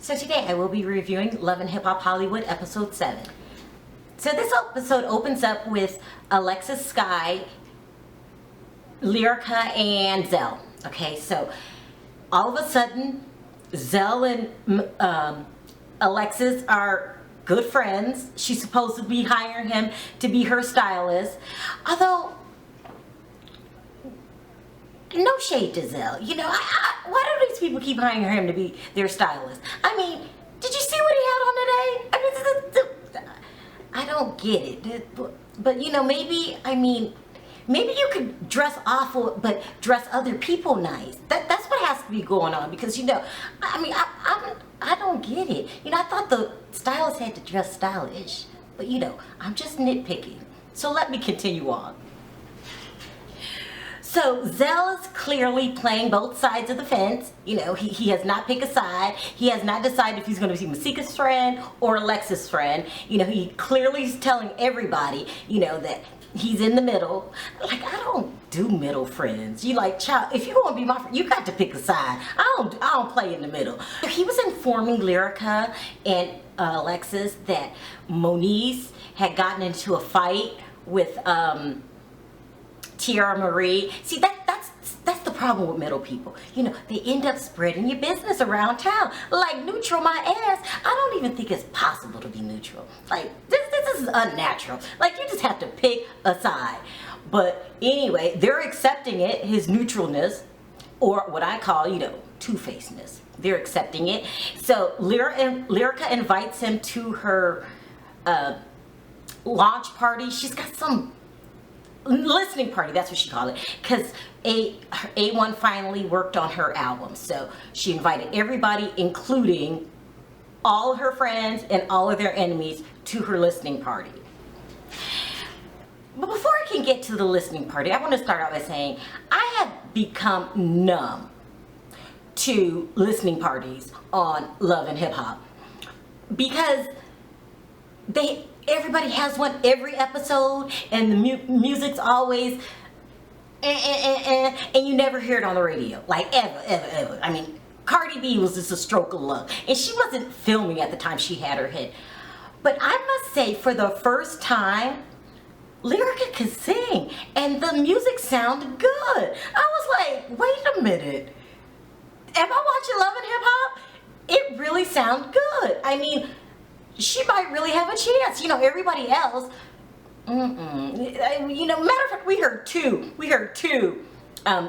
So today I will be reviewing Love and Hip Hop Hollywood episode 7. So this episode opens up with Alexis Scott, Lyrica, and Zell. Okay, so all of a sudden Zell and Alexis are good friends. She's supposed to be hiring him to be her stylist. Although, no shade to Zell. You know, why do these people keep hiring him to be their stylist? I mean, did you see what he had on today? I don't get it. But you know, maybe you could dress awful, but dress other people nice. That's what has to be going on, because you know, I don't get it. You know, I thought the stylist had to dress stylish, but you know, I'm just nitpicking. So let me continue on. So Zell is clearly playing both sides of the fence. You know, he has not picked a side. He has not decided if he's going to be Masika's friend or Alexis' friend. You know, he clearly is telling everybody, you know, that he's in the middle. Like, I don't do middle friends. You like, child, if you want to be my friend, you got to pick a side. I don't play in the middle. He was informing Lyrica and Alexis that Moniz had gotten into a fight with Teairra Marie. See, that's the problem with middle people. You know, they end up spreading your business around town. Like, neutral my ass. I don't even think it's possible to be neutral. Like, this is unnatural. Like, you just have to pick a side. But anyway, they're accepting it, his neutralness, or what I call, you know, two-facedness. They're accepting it. So Lyrica invites him to her launch party. She's got some listening party, that's what she called it, because A1 finally worked on her album. So she invited everybody, including all her friends and all of their enemies, to her listening party. But before I can get to the listening party, I want to start out by saying I have become numb to listening parties on Love and Hip Hop, because everybody has one every episode, and the music's always and you never hear it on the radio, like ever. I mean, Cardi B was just a stroke of luck, and she wasn't filming at the time she had her hit. But I must say, for the first time, Lyrica could sing, and the music sounded good. I was like, wait a minute, am I watching Love and Hip Hop? It really sounded good. I mean, she might really have a chance. You know, everybody else, you know, matter of fact, we heard two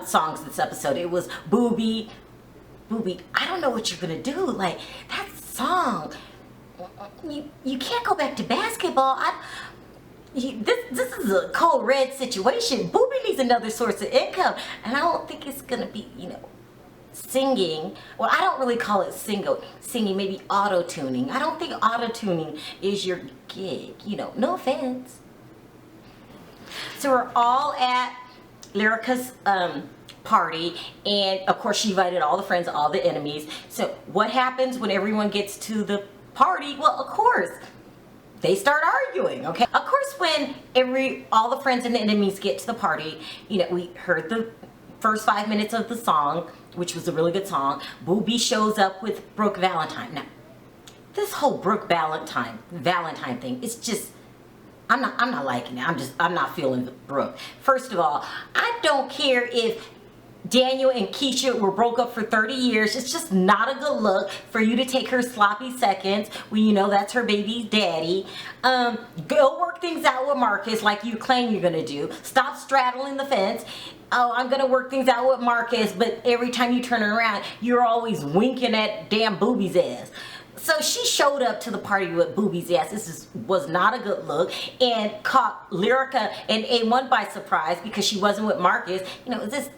songs this episode. It was Booby, I don't know what you're gonna do. Like, that song, you can't go back to basketball. This is a cold red situation. Booby needs another source of income, and I don't think it's gonna be, you know, singing. Well, I don't really call it singing, maybe auto-tuning. I don't think auto-tuning is your gig, you know, no offense. So we're all at Lyrica's party, and of course she invited all the friends, all the enemies. So what happens when everyone gets to the party? Well, of course, they start arguing, okay? Of course, when all the friends and the enemies get to the party, you know, we heard the first 5 minutes of the song, which was a really good song. Booby shows up with Brooke Valentine. Now, this whole Brooke Valentine thing, it's just, I'm not liking it. I'm not feeling Brooke. First of all, I don't care if Daniel and Keisha were broke up for 30 years. It's just not a good look for you to take her sloppy seconds when you know that's her baby's daddy. Go work things out with Marcus like you claim you're gonna do. Stop straddling the fence. Oh, I'm gonna work things out with Marcus, but every time you turn around, you're always winking at damn Booby's ass. So she showed up to the party with Booby's ass. This was not a good look, and caught Lyrica and A1 by surprise because she wasn't with Marcus. You know, this,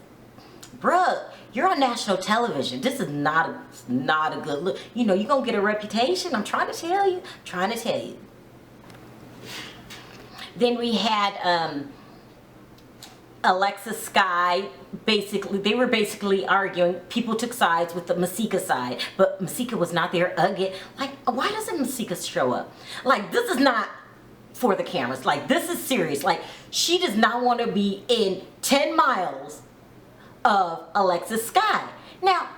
bruh, you're on national television. This is not a good look. You know, you're gonna get a reputation. I'm trying to tell you. Then we had Alexis Scott. They were basically arguing. People took sides with the Masika side, but Masika was not there again. Like, why doesn't Masika show up? Like, this is not for the cameras. Like, this is serious. Like, she does not want to be in 10 miles of Alexis Scott. Now,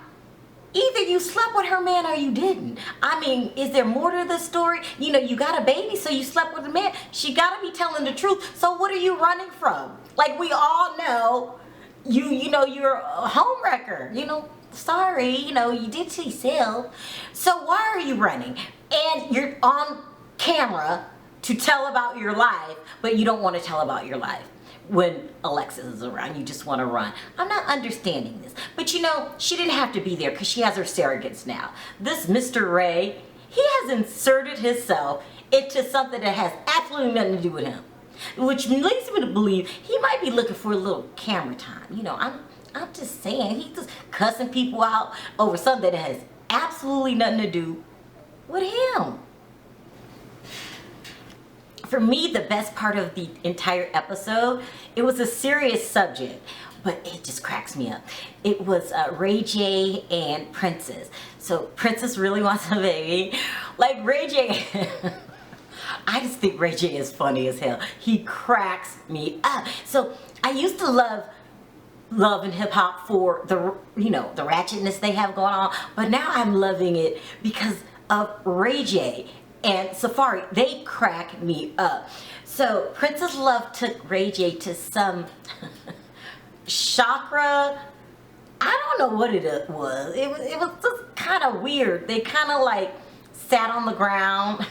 either you slept with her man or you didn't. I mean, is there more to the story? You know, you got a baby, so you slept with a man. She gotta be telling the truth. So what are you running from? Like, we all know you know, you're a homewrecker. You know, sorry, you know, you did to yourself. So why are you running? And you're on camera to tell about your life, but you don't want to tell about your life when Alexis is around. You just want to run. I'm not understanding this. But you know, she didn't have to be there because she has her surrogates now. This Mr. Ray, he has inserted himself into something that has absolutely nothing to do with him, which leads me to believe he might be looking for a little camera time. You know, I'm just saying, he's just cussing people out over something that has absolutely nothing to do with him. For me, the best part of the entire episode, it was a serious subject, but it just cracks me up. It was Ray J and Princess. So Princess really wants a baby. Like Ray J, I just think Ray J is funny as hell. He cracks me up. So I used to love and hip hop for the, you know, the ratchetness they have going on, but now I'm loving it because of Ray J and Safari. They crack me up. So Princess Love took Ray J to some chakra. I don't know what it was. It was just kind of weird. They kind of like sat on the ground.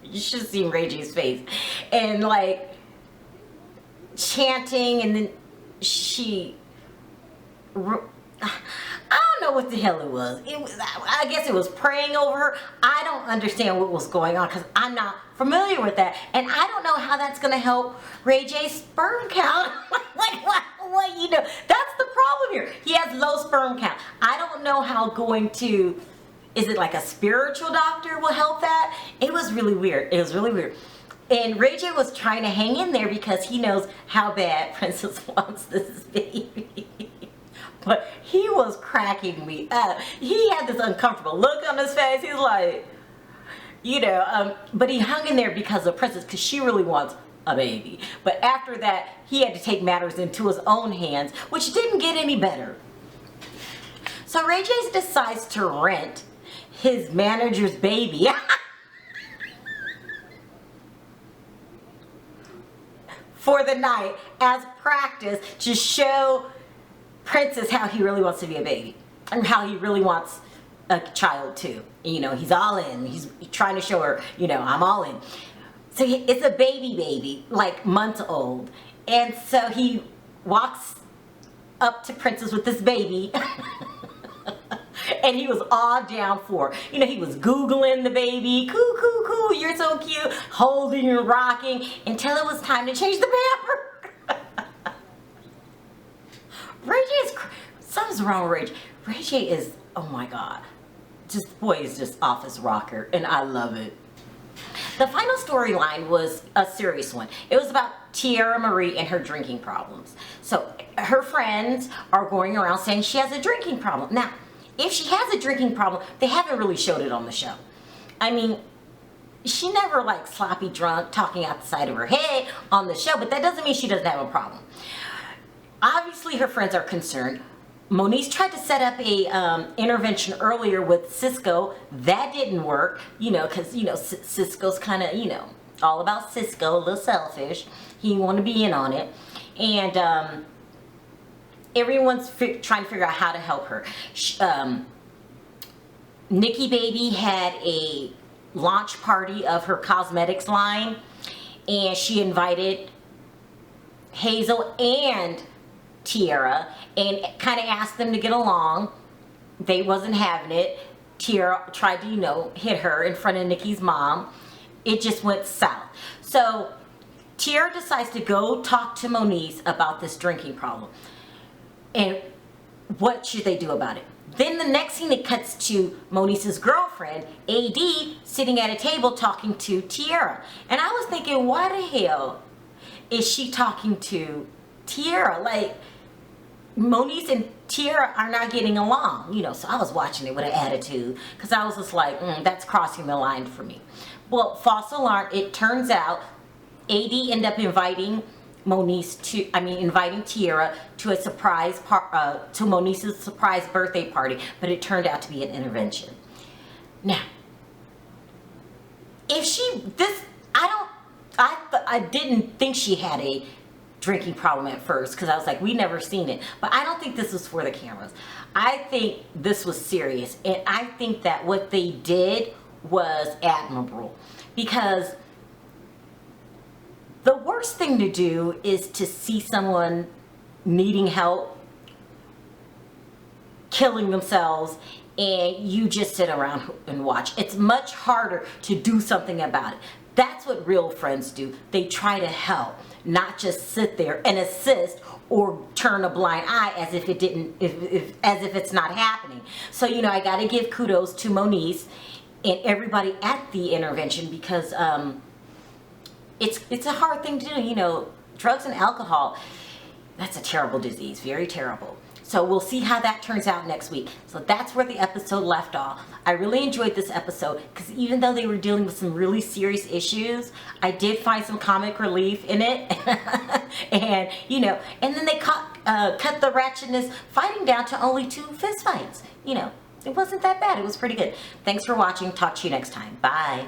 You should have seen Ray J's face. And like chanting, and then she, I don't know what the hell it was. I guess it was praying over her. I don't understand what was going on because I'm not familiar with that. And I don't know how that's going to help Ray J's sperm count. Like, what, you know, that's the problem here. He has low sperm count. I don't know how going to, is it like a spiritual doctor will help that? It was really weird. It was really weird. And Ray J was trying to hang in there because he knows how bad Princess wants this baby. But he was cracking me up. He had this uncomfortable look on his face. He's like, you know, but he hung in there because of Princess, because she really wants a baby. But after that, he had to take matters into his own hands, which didn't get any better. So Ray J decides to rent his manager's baby for the night as practice to show Princess how he really wants to be a baby and how he really wants a child too. You know, he's all in. He's trying to show her, you know, I'm all in. So it's a baby, like months old. And so he walks up to Princess with this baby. And he was all down for it. You know, he was Googling the baby. Kukuku, you're so cute. Holding and rocking until it was time to change the pamper. Ray J is, something's wrong with Ray J. Ray J is, oh my God. Just, boy, is just off his rocker. And I love it. The final storyline was a serious one. It was about Teairra Marie and her drinking problems. So her friends are going around saying she has a drinking problem. Now, if she has a drinking problem, they haven't really showed it on the show. I mean, she never like sloppy drunk talking out the side of her head on the show, but that doesn't mean she doesn't have a problem. Obviously, her friends are concerned. Moniece tried to set up a intervention earlier with Cisco. That didn't work, you know, because, you know, Cisco's kind of, you know, all about Cisco, a little selfish. He didn't want to be in on it. And everyone's trying to figure out how to help her. Nikki Baby had a launch party of her cosmetics line, and she invited Hazel and Teairra and kind of asked them to get along. They wasn't having it. Teairra tried to, you know, hit her in front of Nikki's mom. It just went south. So Teairra decides to go talk to Moniece about this drinking problem. And what should they do about it? Then the next scene, it cuts to Moniece's girlfriend, AD, sitting at a table talking to Teairra. And I was thinking, why the hell is she talking to Teairra? Like, Moniece and Teairra are not getting along, you know. So I was watching it with an attitude because I was just like, that's crossing the line for me. Well, false alarm, it turns out AD ended up inviting inviting Teairra to a to Monique's surprise birthday party, but it turned out to be an intervention. Now, I didn't think she had a drinking problem at first, because I was like, we never seen it, but I don't think this was for the cameras. I think this was serious, and I think that what they did was admirable, because the worst thing to do is to see someone needing help, killing themselves, and you just sit around and watch. It's much harder to do something about it. That's what real friends do. They try to help, not just sit there and assist or turn a blind eye as if it's not happening. So, I got to give kudos to Monique and everybody at the intervention, because it's a hard thing to do. Drugs and alcohol, that's a terrible disease, very terrible. So we'll see how that turns out next week. So that's where the episode left off. I really enjoyed this episode, because even though they were dealing with some really serious issues, I did find some comic relief in it. And then they cut the ratchetness fighting down to only 2 fist fights. It wasn't that bad. It was pretty good. Thanks for watching. Talk to you next time. Bye.